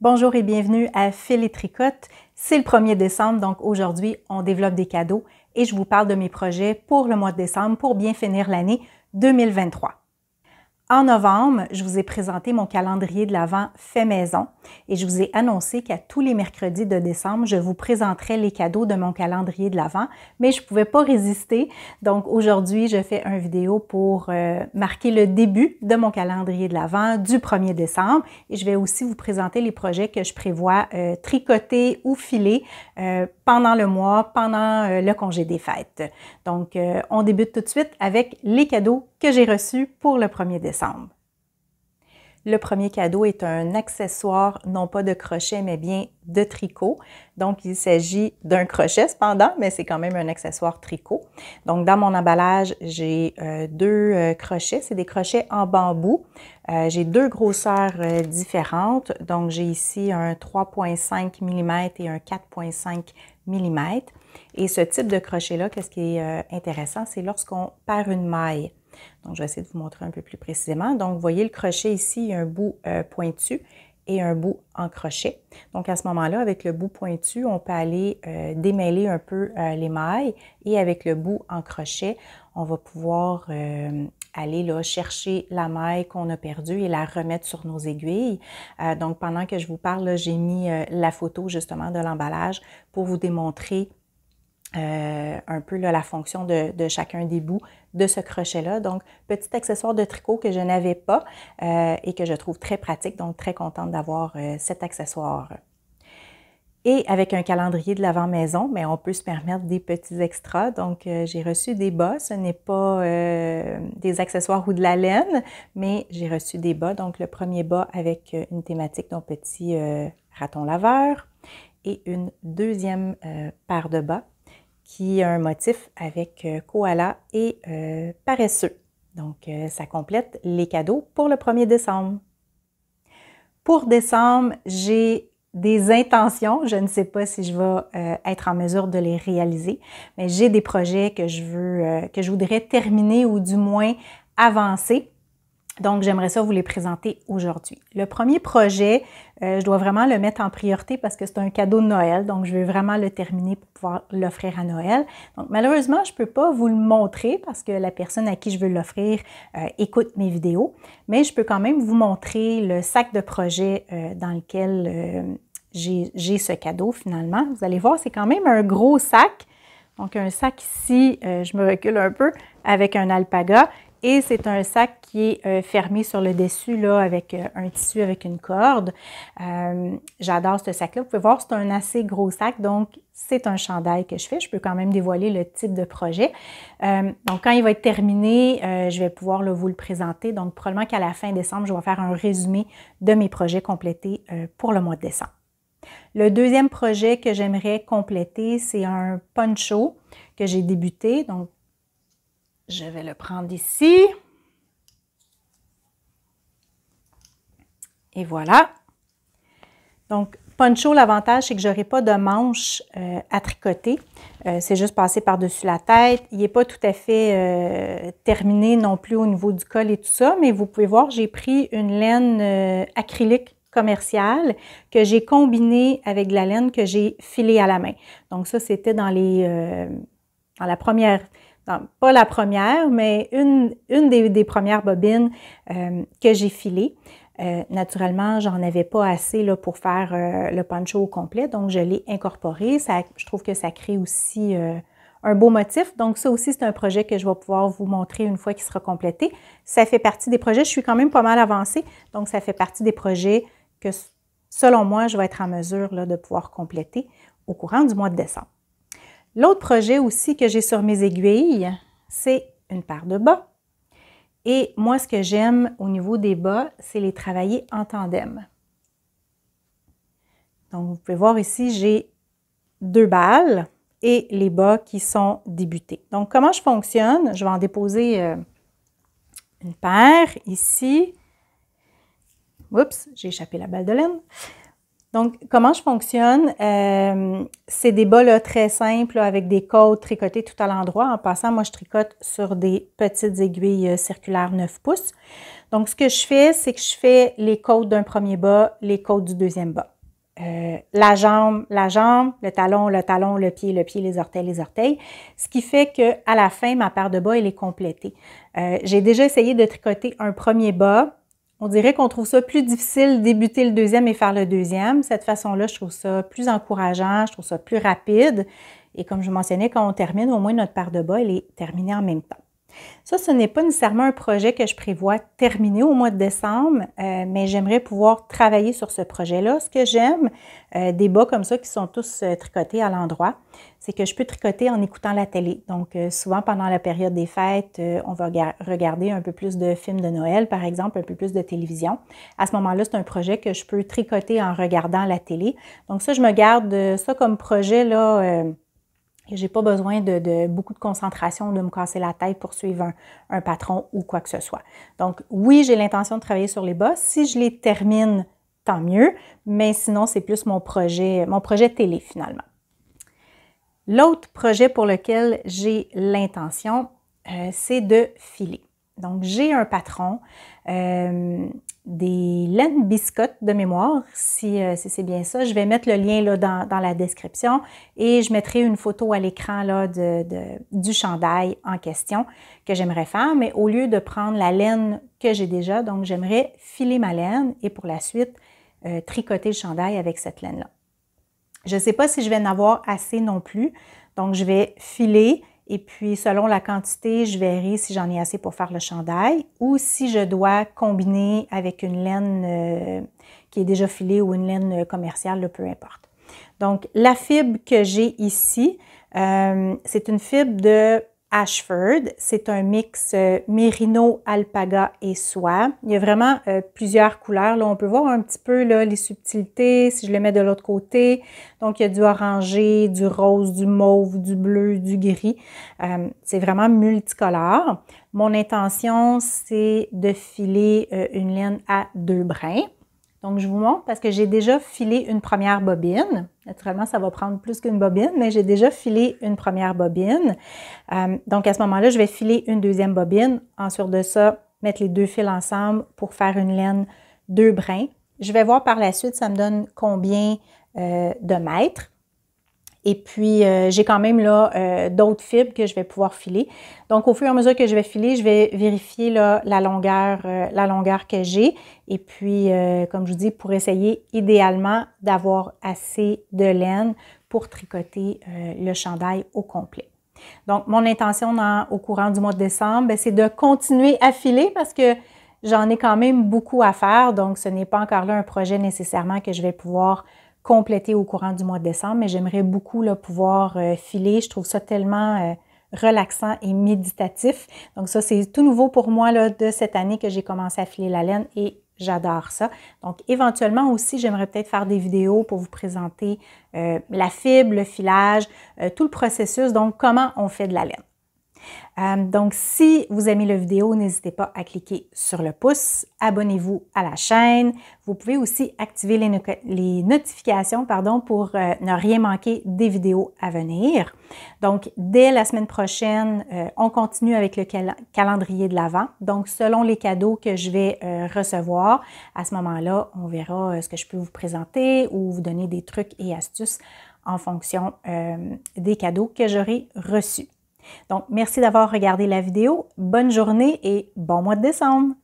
Bonjour et bienvenue à Fil et Tricote. C'est le 1er décembre, donc aujourd'hui, on développe des cadeaux et je vous parle de mes projets pour le mois de décembre pour bien finir l'année 2023. En novembre, je vous ai présenté mon calendrier de l'Avent fait maison et je vous ai annoncé qu'à tous les mercredis de décembre, je vous présenterai les cadeaux de mon calendrier de l'Avent, mais je ne pouvais pas résister. Donc aujourd'hui, je fais une vidéo pour marquer le début de mon calendrier de l'Avent du 1er décembre et je vais aussi vous présenter les projets que je prévois tricoter ou filer pendant le mois, pendant le congé des fêtes. Donc, on débute tout de suite avec les cadeaux que j'ai reçus pour le 1er décembre. Le premier cadeau est un accessoire, non pas de crochet, mais bien de tricot. Donc, il s'agit d'un crochet cependant, mais c'est quand même un accessoire tricot. Donc, dans mon emballage, j'ai deux crochets. C'est des crochets en bambou. J'ai deux grosseurs différentes. Donc, j'ai ici un 3,5 mm et un 4,5 mm. Et ce type de crochet-là, qu'est-ce qui est intéressant, c'est lorsqu'on perd une maille. Donc, je vais essayer de vous montrer un peu plus précisément. Donc, vous voyez le crochet ici, il y a un bout pointu et un bout en crochet. Donc, à ce moment-là, avec le bout pointu, on peut aller démêler un peu les mailles et avec le bout en crochet, on va pouvoir aller là, chercher la maille qu'on a perdue et la remettre sur nos aiguilles. Donc, pendant que je vous parle, j'ai mis la photo justement de l'emballage pour vous démontrer un peu là, la fonction de chacun des bouts de ce crochet-là. Donc, petit accessoire de tricot que je n'avais pas et que je trouve très pratique, donc très contente d'avoir cet accessoire. Et avec un calendrier de l'Avent maison, mais on peut se permettre des petits extras. Donc, j'ai reçu des bas. Ce n'est pas des accessoires ou de la laine, mais j'ai reçu des bas. Donc, le premier bas avec une thématique, donc petit raton laveur, et une deuxième paire de bas qui a un motif avec koala et paresseux. Donc, ça complète les cadeaux pour le 1er décembre. Pour décembre, j'ai des intentions. Je ne sais pas si je vais être en mesure de les réaliser, mais j'ai des projets que je voudrais terminer ou du moins avancer. Donc, j'aimerais ça vous les présenter aujourd'hui. Le premier projet, je dois vraiment le mettre en priorité parce que c'est un cadeau de Noël. Donc, je veux vraiment le terminer pour pouvoir l'offrir à Noël. Donc, malheureusement, je ne peux pas vous le montrer parce que la personne à qui je veux l'offrir écoute mes vidéos. Mais je peux quand même vous montrer le sac de projet dans lequel j'ai ce cadeau finalement. Vous allez voir, c'est quand même un gros sac. Donc, un sac ici, je me recule un peu, avec un alpaga. Et c'est un sac qui est fermé sur le dessus là, avec un tissu avec une corde. J'adore ce sac-là. Vous pouvez voir, c'est un assez gros sac, donc c'est un chandail que je fais. Je peux quand même dévoiler le type de projet. Donc, quand il va être terminé, je vais pouvoir là, vous le présenter. Donc, probablement qu'à la fin décembre, je vais faire un résumé de mes projets complétés pour le mois de décembre. Le deuxième projet que j'aimerais compléter, c'est un poncho que j'ai débuté. Donc, je vais le prendre ici. Et voilà. Donc, poncho, l'avantage, c'est que je n'aurai pas de manche à tricoter. C'est juste passer par-dessus la tête. Il n'est pas tout à fait terminé non plus au niveau du col et tout ça, mais vous pouvez voir, j'ai pris une laine acrylique commerciale que j'ai combinée avec de la laine que j'ai filée à la main. Donc, ça, c'était dans la première... Non, pas la première, mais une des premières bobines que j'ai filées. Naturellement, j'en avais pas assez là, pour faire le poncho au complet, donc je l'ai incorporé. Je trouve que ça crée aussi un beau motif. Donc ça aussi, c'est un projet que je vais pouvoir vous montrer une fois qu'il sera complété. Ça fait partie des projets, je suis quand même pas mal avancée, donc ça fait partie des projets que, selon moi, je vais être en mesure là, de pouvoir compléter au courant du mois de décembre. L'autre projet aussi que j'ai sur mes aiguilles, c'est une paire de bas. Et moi, ce que j'aime au niveau des bas, c'est les travailler en tandem. Donc, vous pouvez voir ici, j'ai deux balles et les bas qui sont débutés. Donc, comment je fonctionne? Je vais en déposer une paire ici. Oups, j'ai échappé la balle de laine. Donc, comment je fonctionne? C'est des bas là, très simples là, avec des côtes tricotées tout à l'endroit. En passant, moi, je tricote sur des petites aiguilles circulaires 9 pouces. Donc, ce que je fais, c'est que je fais les côtes d'un premier bas, les côtes du deuxième bas. La jambe, le talon, le pied, les orteils. Ce qui fait qu'à la fin, ma paire de bas, elle est complétée. J'ai déjà essayé de tricoter un premier bas. On dirait qu'on trouve ça plus difficile de débuter le deuxième et faire le deuxième. Cette façon-là, je trouve ça plus encourageant, je trouve ça plus rapide. Et comme je mentionnais, quand on termine, au moins notre paire de bas, elle est terminée en même temps. Ça, ce n'est pas nécessairement un projet que je prévois terminer au mois de décembre, mais j'aimerais pouvoir travailler sur ce projet-là. Ce que j'aime des bas comme ça qui sont tous tricotés à l'endroit, c'est que je peux tricoter en écoutant la télé. Donc, souvent pendant la période des fêtes, on va regarder un peu plus de films de Noël, par exemple, un peu plus de télévision. À ce moment-là, c'est un projet que je peux tricoter en regardant la télé. Donc ça, je me garde ça comme projet là. J'ai pas besoin de beaucoup de concentration, de me casser la tête pour suivre un patron ou quoi que ce soit. Donc, oui, j'ai l'intention de travailler sur les bas. Si je les termine, tant mieux, mais sinon, c'est plus mon projet télé finalement. L'autre projet pour lequel j'ai l'intention, c'est de filer. Donc, j'ai un patron, des laines biscottes de mémoire, si c'est bien ça. Je vais mettre le lien là, dans la description et je mettrai une photo à l'écran là, du chandail en question que j'aimerais faire, mais au lieu de prendre la laine que j'ai déjà, donc j'aimerais filer ma laine et pour la suite, tricoter le chandail avec cette laine-là. Je ne sais pas si je vais en avoir assez non plus, donc je vais filer. Et puis, selon la quantité, je verrai si j'en ai assez pour faire le chandail ou si je dois combiner avec une laine qui est déjà filée ou une laine commerciale, là, peu importe. Donc, la fibre que j'ai ici, c'est une fibre de Ashford. C'est un mix mérino, alpaga et soie. Il y a vraiment plusieurs couleurs. Là, on peut voir un petit peu là, les subtilités si je le mets de l'autre côté. Donc, il y a du orangé, du rose, du mauve, du bleu, du gris. C'est vraiment multicolore. Mon intention, c'est de filer une laine à 2 brins. Donc, je vous montre parce que j'ai déjà filé une première bobine. Naturellement, ça va prendre plus qu'une bobine, mais j'ai déjà filé une première bobine. Donc, à ce moment-là, je vais filer une deuxième bobine. Ensuite de ça, mettre les deux fils ensemble pour faire une laine 2 brins. Je vais voir par la suite, ça me donne combien de mètres. Et puis, j'ai quand même là d'autres fibres que je vais pouvoir filer. Donc, au fur et à mesure que je vais filer, je vais vérifier là, la longueur que j'ai. Et puis, comme je vous dis, pour essayer idéalement d'avoir assez de laine pour tricoter le chandail au complet. Donc, mon intention au courant du mois de décembre, c'est de continuer à filer parce que j'en ai quand même beaucoup à faire. Donc, ce n'est pas encore là un projet nécessairement que je vais pouvoir compléter au courant du mois de décembre, mais j'aimerais beaucoup là, pouvoir filer. Je trouve ça tellement relaxant et méditatif. Donc ça, c'est tout nouveau pour moi là, de cette année que j'ai commencé à filer la laine et j'adore ça. Donc éventuellement aussi, j'aimerais peut-être faire des vidéos pour vous présenter la fibre, le filage, tout le processus, donc comment on fait de la laine. Donc, si vous aimez la vidéo, n'hésitez pas à cliquer sur le pouce, abonnez-vous à la chaîne. Vous pouvez aussi activer les notifications pour ne rien manquer des vidéos à venir. Donc, dès la semaine prochaine, on continue avec le calendrier de l'Avent. Donc, selon les cadeaux que je vais recevoir, à ce moment-là, on verra ce que je peux vous présenter ou vous donner des trucs et astuces en fonction des cadeaux que j'aurai reçus. Donc, merci d'avoir regardé la vidéo. Bonne journée et bon mois de décembre!